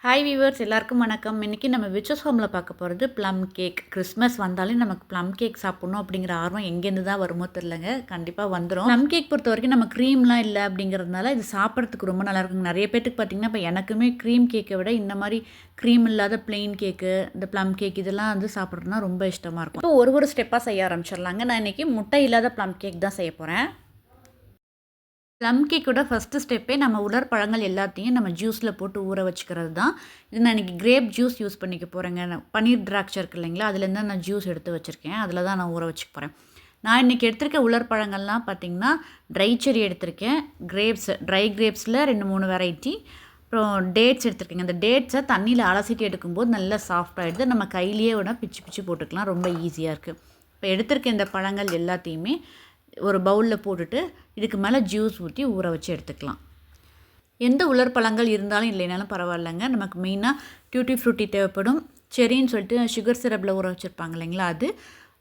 Hi viewers எல்லாருக்கும் வணக்கம். இன்றைக்கி நம்ம விச்சஸ் ஹோமில் பார்க்க போகிறது ப்ளம் கேக். கிறிஸ்மஸ் வந்தாலே நமக்கு ப்ளம் கேக் சாப்பிட்ணும் அப்படிங்கிற ஆர்வம் எங்கேருந்து தான் வருமோ தெரிலங்க, கண்டிப்பாக வந்துடும். ப்ளம் கேக் பொறுத்த வரைக்கும் நம்ம க்ரீம்லாம் இல்லை அப்படிங்கிறதுனால இது சாப்பிட்றதுக்கு ரொம்ப நல்லா இருக்குங்க. நிறைய பேத்துக்கு பார்த்திங்கன்னா இப்போ எனக்குமே க்ரீம் கேக்கை விட இந்த மாதிரி க்ரீம் இல்லாத ப்ளெயின் கேக்கு, இந்த ப்ளம் கேக் இதெல்லாம் வந்து சாப்பிட்றதுனா ரொம்ப இஷ்டமாக இருக்கும். இப்போ ஒரு ஸ்டெப்பாக செய்ய ஆரம்பிச்சிடலாங்க. நான் இன்றைக்கி முட்டை இல்லாத ப்ளம் கேக் தான் செய்ய போகிறேன். ப்ளம் கேக்கோட ஃபஸ்ட்டு ஸ்டெப்பே நம்ம உலர் பழங்கள் எல்லாத்தையும் நம்ம ஜூஸில் போட்டு ஊற வச்சுக்கிறது தான். இது நான் இன்றைக்கி கிரேப் ஜூஸ் யூஸ் பண்ணிக்க போகிறேங்க. பன்னீர் திராட்சை இருக்குது இல்லைங்களா, அதுலேருந்து நான் ஜூஸ் எடுத்து வச்சுருக்கேன். அதில் தான் நான் ஊற வச்சுக்க போகிறேன். நான் இன்றைக்கி எடுத்திருக்க உலர் பழங்கள்லாம் பார்த்திங்கன்னா ட்ரை செரி எடுத்திருக்கேன், கிரேப்ஸ் ட்ரை கிரேப்ஸில் 2-3 வெரைட்டி, அப்புறம் டேட்ஸ் எடுத்திருக்கேங்க. அந்த டேட்ஸை தண்ணியில் அலசிட்டு எடுக்கும்போது நல்லா சாஃப்டாகிடுது. நம்ம கையிலேயே வேணால் பிச்சு பிச்சு போட்டுக்கலாம், ரொம்ப ஈஸியாக இருக்குது. இப்போ எடுத்திருக்க இந்த பழங்கள் எல்லாத்தையுமே ஒரு பவுலில் போட்டுட்டு இதுக்கு மேலே ஜூஸ் ஊற்றி ஊற வச்சு எடுத்துக்கலாம். எந்த உலர் பழங்கள் இருந்தாலும் இல்லைனாலும் பரவாயில்லைங்க. நமக்கு மெயினாக டியூட்டி ஃப்ரூட்டி தேவைப்படும். செரின்னு சொல்லிட்டு சுகர் சிரப்பில் ஊற வச்சுருப்பாங்க இல்லைங்களா, அது.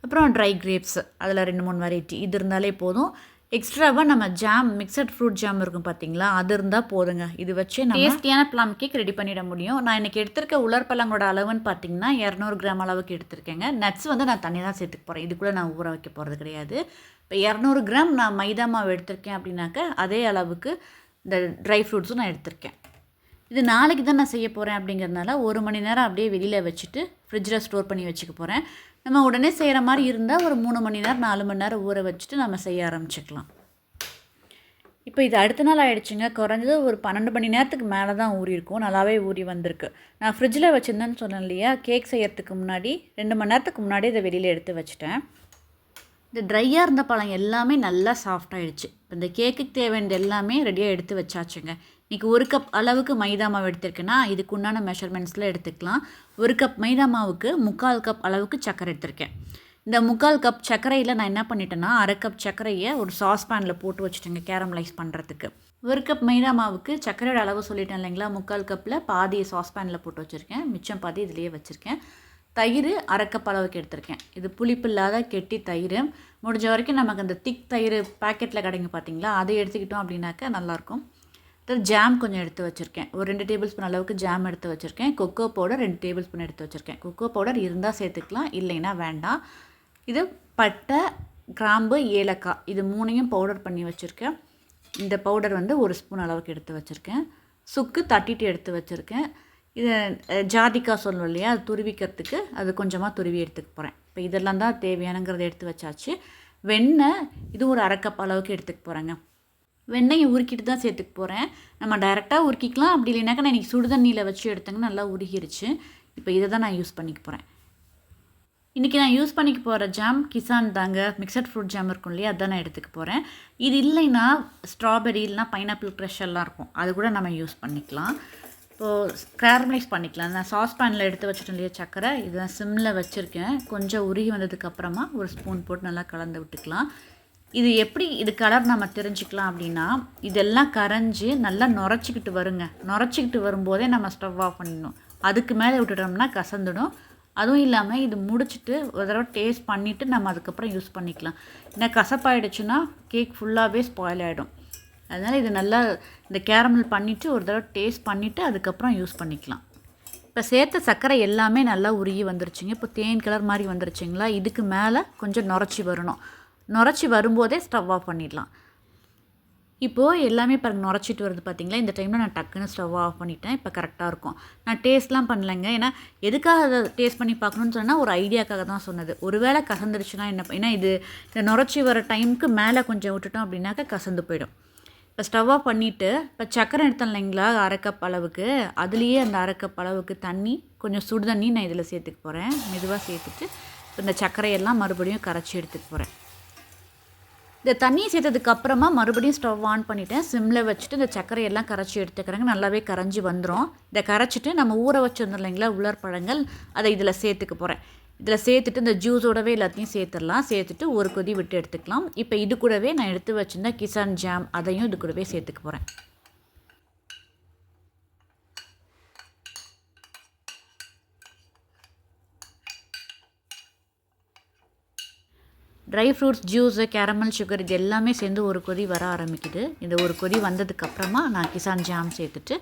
அப்புறம் ட்ரை கிரேப்ஸ், அதில் 2-3 வெரைட்டி இது இருந்தாலே போதும். எக்ஸ்ட்ராவாக நம்ம ஜாம், மிக்சட் ஃப்ரூட் ஜாம் இருக்கும் பார்த்தீங்களா, அது இருந்தால் போதுங்க. இது வச்சு நம்ம டேஸ்டியான ப்ளம் கேக் ரெடி பண்ணிட முடியும். நான் இன்றைக்கி எடுத்திருக்க உலர் பழங்களோட அளவுன்னு பார்த்தீங்கன்னா 200 கிராம் அளவுக்கு எடுத்திருக்கேங்க. நட்ஸ் வந்து நான் தண்ணி தான் சேர்த்துக்க போகிறேன், இதுக்குள்ளே நான் ஊற வைக்க போகிறது கிடையாது. இப்போ 200 கிராம் நான் மைதா மாவு எடுத்திருக்கேன் அப்படின்னாக்க அதே அளவுக்கு இந்த ட்ரை ஃப்ரூட்ஸும் நான் எடுத்திருக்கேன். இது நாளைக்கு தான் நான் செய்ய போகிறேன் அப்படிங்கிறதுனால 1 மணி நேரம் அப்படியே வெளியில் வச்சுட்டு ஃப்ரிட்ஜில் ஸ்டோர் பண்ணி வச்சுக்க போகிறேன். நம்ம உடனே செய்கிற மாதிரி இருந்தால் ஒரு 3 மணி நேரம் 4 மணி நேரம் ஊற வச்சுட்டு நம்ம செய்ய ஆரம்பிச்சுக்கலாம். இப்போ இது அடுத்த நாள் ஆகிடுச்சுங்க. குறைஞ்சது ஒரு 12 மணி நேரத்துக்கு மேலே தான் ஊறி இருக்கும். நல்லாவே ஊறி வந்திருக்கு. நான் ஃப்ரிட்ஜில் வச்சுருந்தேன்னு சொன்னேன் இல்லையா, கேக் செய்யறதுக்கு முன்னாடி 2 மணி நேரத்துக்கு முன்னாடி இதை வெளியில் எடுத்து வச்சுட்டேன். இந்த ட்ரையாக இருந்த பழம் எல்லாமே நல்லா சாஃப்டாகிடுச்சு. இப்போ இந்த கேக்குக்கு தேவையான எல்லாமே ரெடியாக எடுத்து வச்சாச்சுங்க. இன்றைக்கி 1 கப் அளவுக்கு மைதா மாவு எடுத்திருக்கேன்னா இதுக்கு உண்டான மெஷர்மெண்ட்ஸில் எடுத்துக்கலாம். 1 கப் மைதா மாவுக்கு 3/4 கப் அளவுக்கு சர்க்கரை எடுத்திருக்கேன். இந்த 3/4 கப் சர்க்கரையில் நான் என்ன பண்ணிட்டேன்னா 1/2 கப் சர்க்கரையை ஒரு சாஸ்பேனில் போட்டு வச்சுட்டேங்க கேரமலைஸ் பண்ணுறதுக்கு. 1 கப் மைதா மாவுக்கு சர்க்கரையோட அளவு சொல்லிட்டேன் இல்லைங்களா, 3/4 கப்பில் பாதியை சாஸ்பேனில் போட்டு வச்சுருக்கேன், மிச்சம் பாதி இதிலேயே வச்சுருக்கேன். தயிர் 1/2 கப் அளவுக்கு எடுத்திருக்கேன். இது புளிப்பு இல்லாத கெட்டி தயிர். முடிஞ்ச வரைக்கும் நமக்கு அந்த திக் தயிர் பேக்கெட்டில் கிடைக்கும் பார்த்தீங்களா, அதை எடுத்துக்கிட்டோம் அப்படின்னாக்க நல்லாயிருக்கும். ஜாம் கொஞ்சம் எடுத்து வச்சுருக்கேன், ஒரு 2 டேபிள் ஸ்பூன் அளவுக்கு ஜாம் எடுத்து வச்சுருக்கேன். கொக்கோ பவுடர் 2 டேபிள் ஸ்பூன் எடுத்து வச்சுருக்கேன். கொக்கோ பவுடர் இருந்தால் சேர்த்துக்கலாம், இல்லைன்னா வேண்டாம். இது பட்டை, கிராம்பு, ஏலக்காய் இது 3ஐயும் பவுடர் பண்ணி வச்சுருக்கேன். இந்த பவுடர் வந்து 1 ஸ்பூன் அளவுக்கு எடுத்து வச்சுருக்கேன். சுக்கு தட்டிட்டு எடுத்து வச்சுருக்கேன். இது ஜாதிக்காய் சொல்லுவோம் இல்லையா, அது துருவிக்கிறதுக்கு அது கொஞ்சமாக துருவி எடுத்துக்க போகிறேன். இப்போ இதெல்லாம் தான் தேவையானங்கிறத எடுத்து வச்சாச்சு. வெண்ணெய் இது ஒரு 1/2 கப் அளவுக்கு எடுத்துக்க போகிறேங்க. வெண்ணெயை உருக்கிட்டு தான் சேர்த்துக்க போகிறேன். நம்ம டைரெக்டாக உருக்கிக்கலாம், அப்படி இல்லைனாக்கா நான் இன்றைக்கி சுடுதண்ணியில் வச்சு எடுத்தேங்க, நல்லா உருகிருச்சு. இப்போ இதை தான் நான் யூஸ் பண்ணிக்க போகிறேன். இன்றைக்கி நான் யூஸ் பண்ணிக்க போகிற ஜாம் கிசான் தாங்க, மிக்சட் ஃப்ரூட் ஜாம் இருக்கும் இல்லையா, அதான் நான் எடுத்துக்க போகிறேன். இது இல்லைன்னா ஸ்ட்ராபெரி இல்லைனா பைனாப்பிள் க்ரஷ் எல்லாம் இருக்கும், அது கூட நம்ம யூஸ் பண்ணிக்கலாம். இப்போது கேரமலைஸ் பண்ணிக்கலாம். நான் சாஸ்பேனில் எடுத்து வச்சுட்டேன் இல்லையா சக்கரை, இதை சிம்மில் வச்சுருக்கேன். கொஞ்சம் உருகி வந்ததுக்கப்புறமா ஒரு ஸ்பூன் போட்டு நல்லா கலந்து விட்டுக்கலாம். இது எப்படி இது கலர் நம்ம தெரிஞ்சுக்கலாம் அப்படின்னா, இதெல்லாம் கரைஞ்சி நல்லா நுரைச்சிக்கிட்டு வருங்க. நுரைச்சிக்கிட்டு வரும்போதே நம்ம ஸ்டவ் ஆஃப் பண்ணிடணும். அதுக்கு மேலே விட்டுட்டோம்னா கசந்துடும். அதுவும் இல்லாமல் இது முடிச்சுட்டு ஒரு தடவை டேஸ்ட் பண்ணிவிட்டு நம்ம அதுக்கப்புறம் யூஸ் பண்ணிக்கலாம். ஏன்னா கசப்பாயிடுச்சுன்னா கேக் ஃபுல்லாகவே ஸ்பாயில் ஆகிடும். அதனால் இது நல்லா இந்த கேரமல் பண்ணிவிட்டு ஒரு தடவை டேஸ்ட் பண்ணிவிட்டு அதுக்கப்புறம் யூஸ் பண்ணிக்கலாம். இப்போ சேர்த்த சர்க்கரை எல்லாமே நல்லா உருகி வந்துருச்சுங்க. இப்போ தேன் கலர் மாதிரி வந்துருச்சுங்களா, இதுக்கு மேலே கொஞ்சம் நுரைச்சி வரணும். நுரைச்சி வரும்போதே ஸ்டவ் ஆஃப் பண்ணிடலாம். இப்போது எல்லாமே பாருங்கள் நுரைச்சிட்டு வருது பார்த்தீங்களா, இந்த டைமில் நான் டக்குன்னு ஸ்டவ் ஆஃப் பண்ணிட்டேன். இப்போ கரெக்டாக இருக்கும். நான் டேஸ்ட்லாம் பண்ணலைங்க, ஏன்னா எதுக்காக அதை டேஸ்ட் பண்ணி பார்க்கணுன்னு சொன்னால் ஒரு ஐடியாக்காக தான் சொன்னது. ஒருவேளை கசந்துருச்சுன்னா என்ன, ஏன்னா இது இந்த நுரைச்சி வர டைமுக்கு மேலே கொஞ்சம் விட்டுட்டோம் அப்படின்னாக்கா கசந்து போயிடும். இப்போ ஸ்டவ் ஆஃப் பண்ணிவிட்டு இப்போ சக்கரை எடுத்தோம் இல்லைங்களா 1/2 கப் அளவுக்கு, அதுலேயே அந்த 1/2 கப் அளவுக்கு தண்ணி, கொஞ்சம் சுடு தண்ணி நான் இதில் சேர்த்துக்க போகிறேன். மெதுவாக சேர்த்துட்டு இப்போ இந்த சர்க்கரையெல்லாம் மறுபடியும் கரைச்சி எடுத்துக்க போகிறேன். இந்த தண்ணியை சேர்த்ததுக்கப்புறமா மறுபடியும் ஸ்டவ் ஆன் பண்ணிவிட்டேன். சிம்மில் வச்சுட்டு இந்த சர்க்கரையெல்லாம் கரைச்சி எடுத்துக்கிறேங்க. நல்லாவே கரைஞ்சி வந்துடும். இதை கரைச்சிட்டு நம்ம ஊற வச்சுருந்தோம் இல்லைங்களா உலர் பழங்கள், அதை இதில் சேர்த்துக்க போகிறேன். இதில் சேர்த்துட்டு இந்த ஜூஸோடவே எல்லாத்தையும் சேர்த்துடலாம். சேர்த்துட்டு ஒரு கொதி விட்டு எடுத்துக்கலாம். இப்போ இது கூடவே நான் எடுத்து வச்சுருந்த கிசான் ஜாம் அதையும் இது கூடவே சேர்த்துக்க போகிறேன். Dry fruits juice, caramel sugar இது எல்லாமே சேர்ந்து ஒரு கொதி வர ஆரம்பிக்குது. இந்த ஒரு கொதி வந்ததுக்கப்புறமா நான் கிசான் ஜாம் சேர்த்துட்டு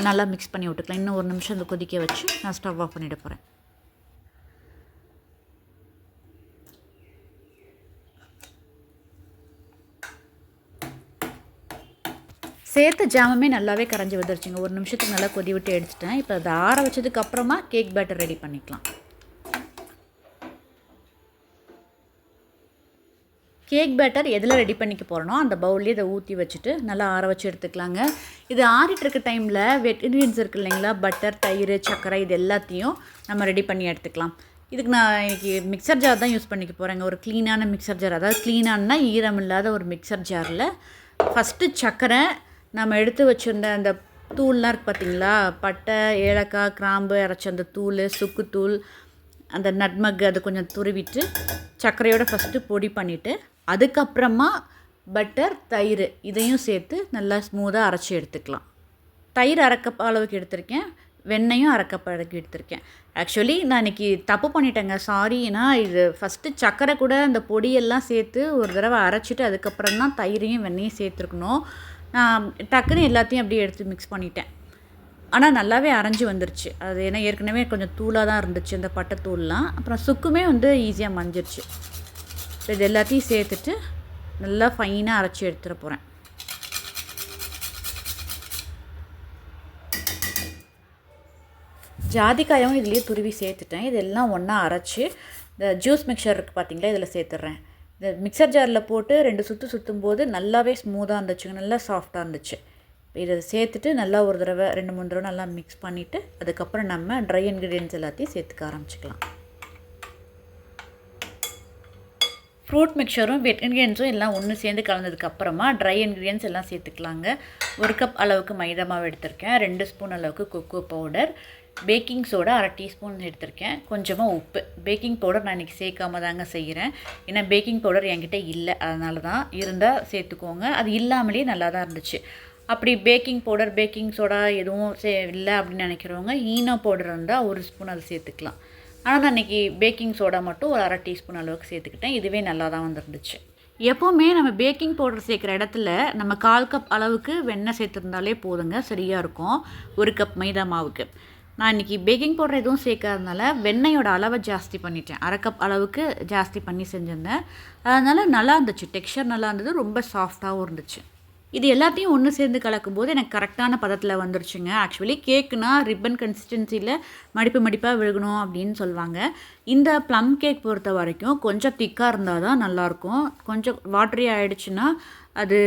நல்லா மிக்ஸ் பண்ணி விட்டுக்கலாம். இன்னும் 1 நிமிஷம் இந்த கொதிக்க வச்சு நான் ஸ்டவ் ஆஃப் பண்ணிட போகிறேன். சேர்த்த ஜாமுமே நல்லாவே கரைஞ்சி வந்துருச்சுங்க. 1 நிமிஷத்துக்கு நல்லா கொதி விட்டு எடுத்துட்டேன். இப்போ அதை ஆற வச்சதுக்கப்புறமா கேக் பேட்டர் ரெடி பண்ணிக்கலாம். கேக் பேட்டர் எதில் ரெடி பண்ணிக்க போகிறனோ அந்த பவுல்லேயே இதை ஊற்றி வச்சுட்டு நல்லா ஆற வச்சு எடுத்துக்கலாங்க. இது ஆறிட்டு இருக்க டைமில் வெட் இன்க்ரீடியன்ஸ் இருக்குது இல்லைங்களா, பட்டர், தயிர், சர்க்கரை, இது எல்லாத்தையும் நம்ம ரெடி பண்ணி எடுத்துக்கலாம். இதுக்கு நான் இன்றைக்கி மிக்சர் ஜார் தான் யூஸ் பண்ணிக்க போகிறேங்க. ஒரு க்ளீனான மிக்சர் ஜார், அதாவது க்ளீனானா ஈரம் இல்லாத ஒரு மிக்சர் ஜாரில் ஃபஸ்ட்டு சர்க்கரை, நம்ம எடுத்து வச்சுருந்த அந்த தூள்லாம் இருக்குது பார்த்திங்களா, பட்டை, ஏலக்காய், கிராம்பு அரைச்ச அந்த தூள், சுக்குத்தூள், அந்த நட்மக், அதை கொஞ்சம் துருவிட்டு சர்க்கரையோடு ஃபஸ்ட்டு பொடி பண்ணிவிட்டு அதுக்கப்புறமா பட்டர், தயிர் இதையும் சேர்த்து நல்லா ஸ்மூத்தாக அரைச்சி எடுத்துக்கலாம். தயிர் அரைக்கப் அளவுக்கு எடுத்திருக்கேன், வெண்ணெயும் அரைக்கப் அளவுக்கு எடுத்திருக்கேன். ஆக்சுவலி நான் இன்றைக்கி தப்பு பண்ணிட்டேங்க, சாரி. ஏன்னா இது ஃபஸ்ட்டு சர்க்கரை கூட அந்த பொடியெல்லாம் சேர்த்து ஒரு தடவை அரைச்சிட்டு அதுக்கப்புறம் தான் தயிரையும் வெண்ணெயும் சேர்த்துருக்கணும். நான் டக்குன்னு எல்லாத்தையும் அப்படியே எடுத்து மிக்ஸ் பண்ணிட்டேன். ஆனால் நல்லாவே அரைஞ்சி வந்துருச்சு. அது ஏன்னா ஏற்கனவே கொஞ்சம் தூளாக தான் இருந்துச்சு இந்த பட்டைத்தூள்லாம். அப்புறம் சுக்குமே ஈஸியாக மஞ்சிருச்சு. இது எல்லாத்தையும் சேர்த்துட்டு நல்லா ஃபைனாக அரைச்சி எடுத்துட போகிறேன். ஜாதிக்காயும் இதுலேயே துருவி சேர்த்துட்டேன். இதெல்லாம் ஒன்றா அரைச்சி இந்த ஜூஸ் மிக்சர் இருக்குது பார்த்திங்களா, இதில் சேர்த்துட்றேன். இந்த மிக்சர் ஜாரில் போட்டு 2 சுற்றும் போது நல்லாவே ஸ்மூத்தாக இருந்துச்சுங்க, நல்லா சாஃப்டாக இருந்துச்சு. இதை சேர்த்துட்டு நல்லா ஒரு தடவை 2-3 தடவை நல்லா மிக்ஸ் பண்ணிவிட்டு அதுக்கப்புறம் நம்ம ட்ரை இன்க்ரீடியன்ட்ஸ் எல்லாத்தையும் சேர்த்துக்க ஆரம்பிச்சிக்கலாம். ஃப்ரூட் மிக்சரும் வெட் இன்க்ரீடியன்ஸும் எல்லாம் ஒன்று சேர்ந்து கலந்ததுக்கப்புறமா ட்ரை இன்க்ரீடியன்ட்ஸ் எல்லாம் சேர்த்துக்கலாங்க. 1 கப் அளவுக்கு மைதா மாவு எடுத்திருக்கேன், 2 ஸ்பூன் அளவுக்கு cocoa powder, baking soda 1/2 teaspoon எடுத்திருக்கேன், கொஞ்சமாக உப்பு. பேக்கிங் பவுடர் நான் இன்றைக்கி சேர்க்காம தாங்க செய்கிறேன். ஏன்னா பேக்கிங் பவுடர் என்கிட்ட இல்லை, அதனால தான். இருந்தால் சேர்த்துக்கோங்க. அது இல்லாமலேயே நல்லா தான் இருந்துச்சு. அப்படி பேக்கிங் பவுடர், பேக்கிங் சோடா எதுவும் இல்லை அப்படின்னு நினைக்கிறவங்க ஈனோ பவுடர் இருந்தால் 1 ஸ்பூன் அது சேர்த்துக்கலாம். ஆனால் நான் இன்றைக்கி பேக்கிங் சோடா மட்டும் ஒரு 1/2 டீஸ்பூன் அளவுக்கு சேர்த்துக்கிட்டேன். இதுவே நல்லா தான் வந்துருந்துச்சு. எப்போவுமே நம்ம பேக்கிங் பவுடர் சேர்க்குற இடத்துல நம்ம 1/4 கப் அளவுக்கு வெண்ணெய் சேர்த்துருந்தாலே போதுங்க, சரியாக இருக்கும் 1 கப் மைதா மாவுக்கு. நான் இன்றைக்கி பேக்கிங் பவுடர் எதுவும் சேர்க்காதனால வெண்ணெயோட அளவை ஜாஸ்தி பண்ணிட்டேன். 1/2 கப் அளவுக்கு ஜாஸ்தி பண்ணி செஞ்சுருந்தேன். அதனால் நல்லா இருந்துச்சு, டெக்ஸ்சர் நல்லா இருந்தது, ரொம்ப சாஃப்டாகவும் இருந்துச்சு. இது எல்லாத்தையும் ஒன்று சேர்ந்து கலக்கும்போது எனக்கு கரெக்டான பதத்தில் வந்துருச்சுங்க. ஆக்சுவலி கேக்குனா ரிப்பன் கன்சிஸ்டன்சியில் மடிப்பாக விழுகணும் அப்படின்னு சொல்லுவாங்க. இந்த ப்ளம் கேக் பொறுத்த வரைக்கும் கொஞ்சம் திக்காக இருந்தால் தான் நல்லாயிருக்கும். கொஞ்சம் வாட்டரி ஆகிடுச்சுன்னா அது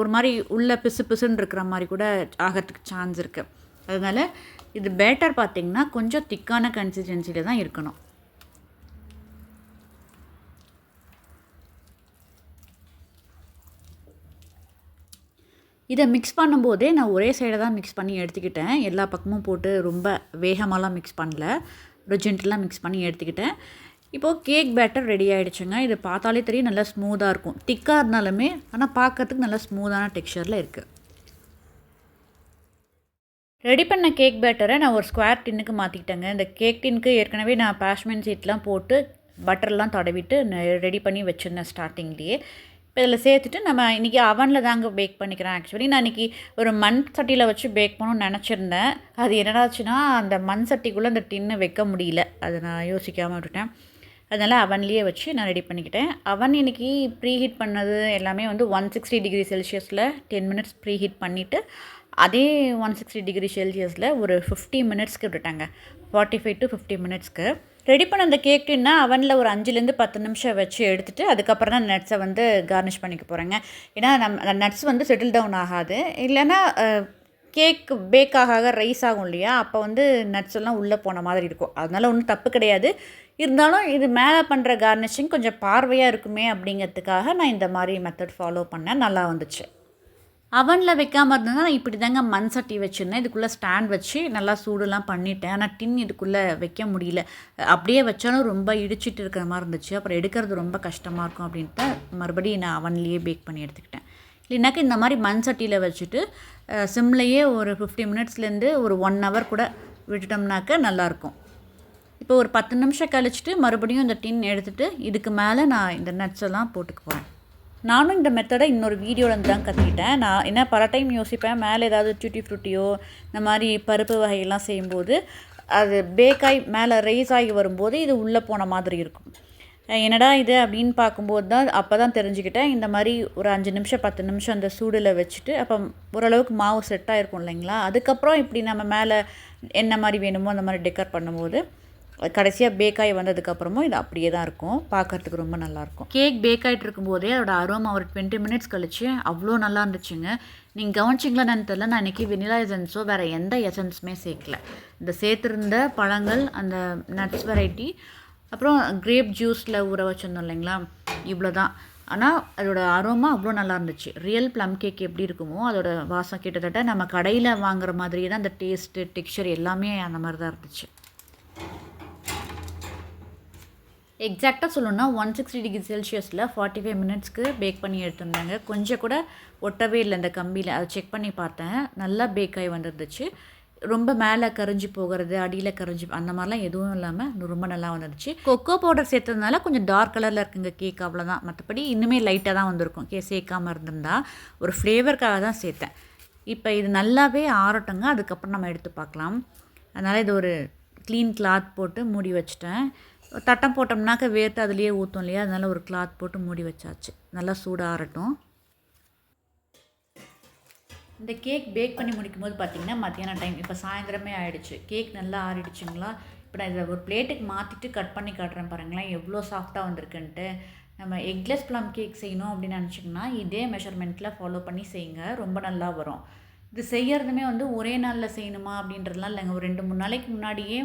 ஒரு மாதிரி உள்ள பிசுன்னு இருக்கிற மாதிரி கூட ஆகிறதுக்கு சான்ஸ் இருக்குது. அதனால் இது பேட்டர் பார்த்திங்கன்னா கொஞ்சம் திக்கான கன்சிஸ்டன்சியில் தான் இருக்கணும். இதை மிக்ஸ் பண்ணும்போதே நான் ஒரே சைடை தான் மிக்ஸ் பண்ணி எடுத்துக்கிட்டேன். எல்லா பக்கமும் போட்டு ரொம்ப வேகமாலாம் மிக்ஸ் பண்ணல, ஜென்டலாக மிக்ஸ் பண்ணி எடுத்துக்கிட்டேன். இப்போது கேக் பேட்டர் ரெடி ஆகிடுச்சுங்க. இது பார்த்தாலே தெரியும் நல்லா ஸ்மூத்தாக இருக்கும். திக்காக இருந்தாலுமே ஆனால் பார்க்கறதுக்கு நல்லா ஸ்மூத்தான டெக்ஸ்சரில் இருக்குது. ரெடி பண்ண கேக் பேட்டரை நான் ஒரு ஸ்கொயர் டின்னுக்கு மாற்றிக்கிட்டேங்க. இந்த கேக் டின்னுக்கு ஏற்கனவே நான் பாஷ்மெண்ட் சீட்லாம் போட்டு பட்டர்லாம் தடவிட்டு ரெடி பண்ணி வச்சுருந்தேன் ஸ்டார்டிங்லேயே. இப்போ இதில் சேர்த்துட்டு நம்ம இன்றைக்கி அவனில் தாங்க பேக் பண்ணிக்கிறேன். ஆக்சுவலி நான் இன்றைக்கி ஒரு மண் சட்டியில் வச்சு பேக் பண்ணணும்னு நினச்சிருந்தேன். அது என்னடாச்சுன்னா அந்த மண் சட்டிக்குள்ளே அந்த டின்னு வைக்க முடியல, அதை நான் யோசிக்காமல் விட்டுட்டேன். அதனால் அவன்லேயே வச்சு நான் ரெடி பண்ணிக்கிட்டேன். அவன் இன்றைக்கி ப்ரீ ஹீட் பண்ணது எல்லாமே 160 டிகிரி செல்சியஸில் 10 மினிட்ஸ் ப்ரீ ஹீட் பண்ணிவிட்டு அதே 160 டிகிரி செல்சியஸில் ஒரு 50 மினிட்ஸ்க்கு விட்டுட்டாங்க. 45 to 50 மினிட்ஸ்க்கு ரெடி பண்ண அந்த கேக் டின்னா அவனில் ஒரு 5லேருந்து 10 நிமிஷம் வச்சு எடுத்துகிட்டு அதுக்கப்புறம் தான் நட்ஸை கார்னிஷ் பண்ணிக்க போகிறேங்க. ஏன்னா நம்ம நட்ஸ் செட்டில் டவுன் ஆகாது, இல்லைன்னா கேக் பேக் ஆக ரைஸ் ஆகும் இல்லையா, அப்போ நட்ஸ் எல்லாம் உள்ளே போன மாதிரி இருக்கும். அதனால் ஒன்றும் தப்பு கிடையாது. இருந்தாலும் இது மேலே பண்ணுற கார்னிஷிங் கொஞ்சம் பார்வையாக இருக்குமே அப்படிங்கிறதுக்காக நான் இந்த மாதிரி மெத்தட் ஃபாலோ பண்ணேன். நல்லா வந்துச்சு. அவனில் வைக்காமல் இருந்ததுன்னா நான் இப்படி தாங்க மண் சட்டி வச்சுருந்தேன். இதுக்குள்ளே ஸ்டாண்ட் வச்சு நல்லா சூடுலாம் பண்ணிட்டேன். ஆனால் டின் இதுக்குள்ளே வைக்க முடியல, அப்படியே வச்சாலும் ரொம்ப இடிச்சிட்டு இருக்கிற மாதிரி இருந்துச்சு. அப்புறம் எடுக்கிறது ரொம்ப கஷ்டமாக இருக்கும் அப்படின்ட்டு மறுபடியும் நான் அவன்லேயே பேக் பண்ணி எடுத்துக்கிட்டேன். இல்லைனாக்கா இந்த மாதிரி மண் சட்டியில் வச்சுட்டு சிம்லையே ஒரு 50 மினிட்ஸ்லேருந்து ஒரு 1 hour கூட விட்டுட்டோம்னாக்க நல்லாயிருக்கும். இப்போ ஒரு 10 நிமிஷம் கழிச்சிட்டு மறுபடியும் இந்த டின் எடுத்துகிட்டு இதுக்கு மேலே நான் இந்த நட்ஸ் எல்லாம் போட்டுக்க போகிறேன். நானும் இந்த மெத்தடை இன்னொரு வீடியோலேருந்து தான் கற்றுக்கிட்டேன். நான் என்ன பல டைம் யோசிப்பேன், மேலே ஏதாவது டூட்டி ஃப்ரூட்டியோ இந்த மாதிரி பருப்பு வகையெல்லாம் செய்யும்போது அது பேக்காய் மேலே ரைஸ் ஆகி வரும்போது இது உள்ளே போன மாதிரி இருக்கும். என்னடா இது அப்படின்னு பார்க்கும்போது தான் அப்போ தான் தெரிஞ்சுக்கிட்டேன். இந்த மாதிரி ஒரு 5 நிமிஷம் 10 நிமிஷம் அந்த சூடில் வச்சுட்டு அப்போ ஓரளவுக்கு மாவு செட் ஆகிருக்கும் இல்லைங்களா, அதுக்கப்புறம் இப்படி நம்ம மேலே என்ன மாதிரி வேணுமோ அந்த மாதிரி டெக்கர் பண்ணும்போது கடைசியாக பேக்காய் வந்ததுக்கப்புறமும் இது அப்படியே தான் இருக்கும். பார்க்குறதுக்கு ரொம்ப நல்லாயிருக்கும். கேக் பேக் ஆகிட்டு இருக்கும்போதே அதோட அரோமா ஒரு 20 மினிட்ஸ் கழிச்சு அவ்வளோ நல்லா இருந்துச்சுங்க. நீங்கள் கவனிச்சிங்களான்னு தெரியல, நான் இன்றைக்கி வெனிலா எசன்ஸோ வேறு எந்த எசன்ஸுமே சேர்க்கல. இந்த சேர்த்துருந்த பழங்கள், அந்த நட்ஸ் வெரைட்டி, அப்புறம் கிரேப் ஜூஸில் ஊற வச்சுருந்தோம் இல்லைங்களா, இவ்வளோ தான். ஆனால் அதோட அரோமா அவ்வளோ நல்லா இருந்துச்சு. ரியல் ப்ளம் கேக் எப்படி இருக்குமோ அதோட வாசம் கிட்டத்தட்ட நம்ம கடையில் வாங்குற மாதிரியே தான் அந்த டேஸ்ட்டு, டெக்ஸ்சர் எல்லாமே அந்த மாதிரி தான் இருந்துச்சு. எக்ஸாக்டாக சொல்லணும்னா 160 டிகிரி செல்சியஸில் 45 மினிட்ஸ்க்கு பேக் பண்ணி எடுத்துருந்தாங்க. கொஞ்சம் கூட ஒட்டவே இல்லை இந்த கம்பியில். அதை செக் பண்ணி பார்த்தேன், நல்லா பேக் ஆகி வந்துருந்துச்சு. ரொம்ப மேலே கரைஞ்சி போகிறது, அடியில் கரைஞ்சி அந்த மாதிரிலாம் எதுவும் இல்லாமல் ரொம்ப நல்லா வந்துடுச்சு. கொக்கோ பவுடர் சேர்த்ததுனால கொஞ்சம் டார்க் கலரில் இருக்குங்க கேக், அவ்வளோதான். மற்றபடி இன்னுமே லைட்டாக தான் வந்திருக்கும் சேர்க்காமல் இருந்திருந்தா. ஒரு ஃப்ளேவருக்காக தான் சேர்த்தேன். இப்போ இது நல்லாவே ஆறட்டுங்க, அதுக்கப்புறம் நம்ம எடுத்து பார்க்கலாம். அதனால் இது ஒரு க்ளீன் கிளாத் போட்டு மூடி வச்சுட்டேன். தட்டம் போட்டோம்னாக்க வேர்த்து அதுலேயே ஊற்றும் இல்லையா, அதனால் ஒரு கிளாத் போட்டு மூடி வச்சாச்சு. நல்லா சூடாக ஆறட்டும். இந்த கேக் பேக் பண்ணி முடிக்கும் போது பார்த்திங்கன்னா மத்தியானம் டைம், இப்போ சாயந்தரமே ஆகிடுச்சு. கேக் நல்லா ஆறிடுச்சுங்களா. இப்போ நான் இதை ஒரு பிளேட்டுக்கு மாற்றிட்டு கட் பண்ணி காட்டுறேன் பாருங்களேன், எவ்வளோ சாஃப்டாக வந்திருக்குன்ட்டு. நம்ம எக்லெஸ் ப்ளம் கேக் செய்யணும் அப்படின்னு நினச்சிங்கன்னா இதே மெஷர்மெண்ட்டில் ஃபாலோ பண்ணி செய்யுங்க, ரொம்ப நல்லா வரும். இது செய்கிறதுமே ஒரே நாளில் செய்யணுமா அப்படின்றதுலாம் இல்லைங்க. ஒரு 2-3 நாளைக்கு முன்னாடியே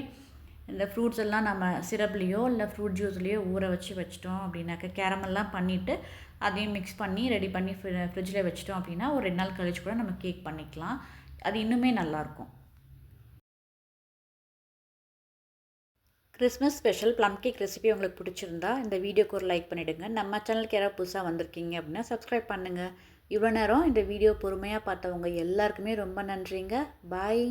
இந்த ஃப்ரூட்ஸ் எல்லாம் நம்ம சிரப்லேயோ இல்லை ஃப்ரூட் ஜூஸ்லேயோ ஊற வச்சிட்டோம் அப்படின்னாக்க, கேரமெல்லாம் பண்ணிவிட்டு அதையும் மிக்ஸ் பண்ணி ரெடி பண்ணி ஃப்ரிட்ஜில் வச்சிட்டோம் அப்படின்னா ஒரு 2 நாள் கழிச்சு கூட நம்ம கேக் பண்ணிக்கலாம். அது இன்னுமே நல்லாயிருக்கும். Christmas special plum cake recipe உங்களுக்கு பிடிச்சிருந்தா இந்த வீடியோக்கு ஒரு லைக் பண்ணிவிடுங்க. நம்ம சேனலுக்கு யாராவது புதுசாக வந்திருக்கீங்க அப்படின்னா சப்ஸ்கிரைப் பண்ணுங்கள். இவ்வளோ நேரம் இந்த வீடியோ பொறுமையாக பார்த்தவங்க எல்லாருக்குமே ரொம்ப நன்றிங்க. பாய்.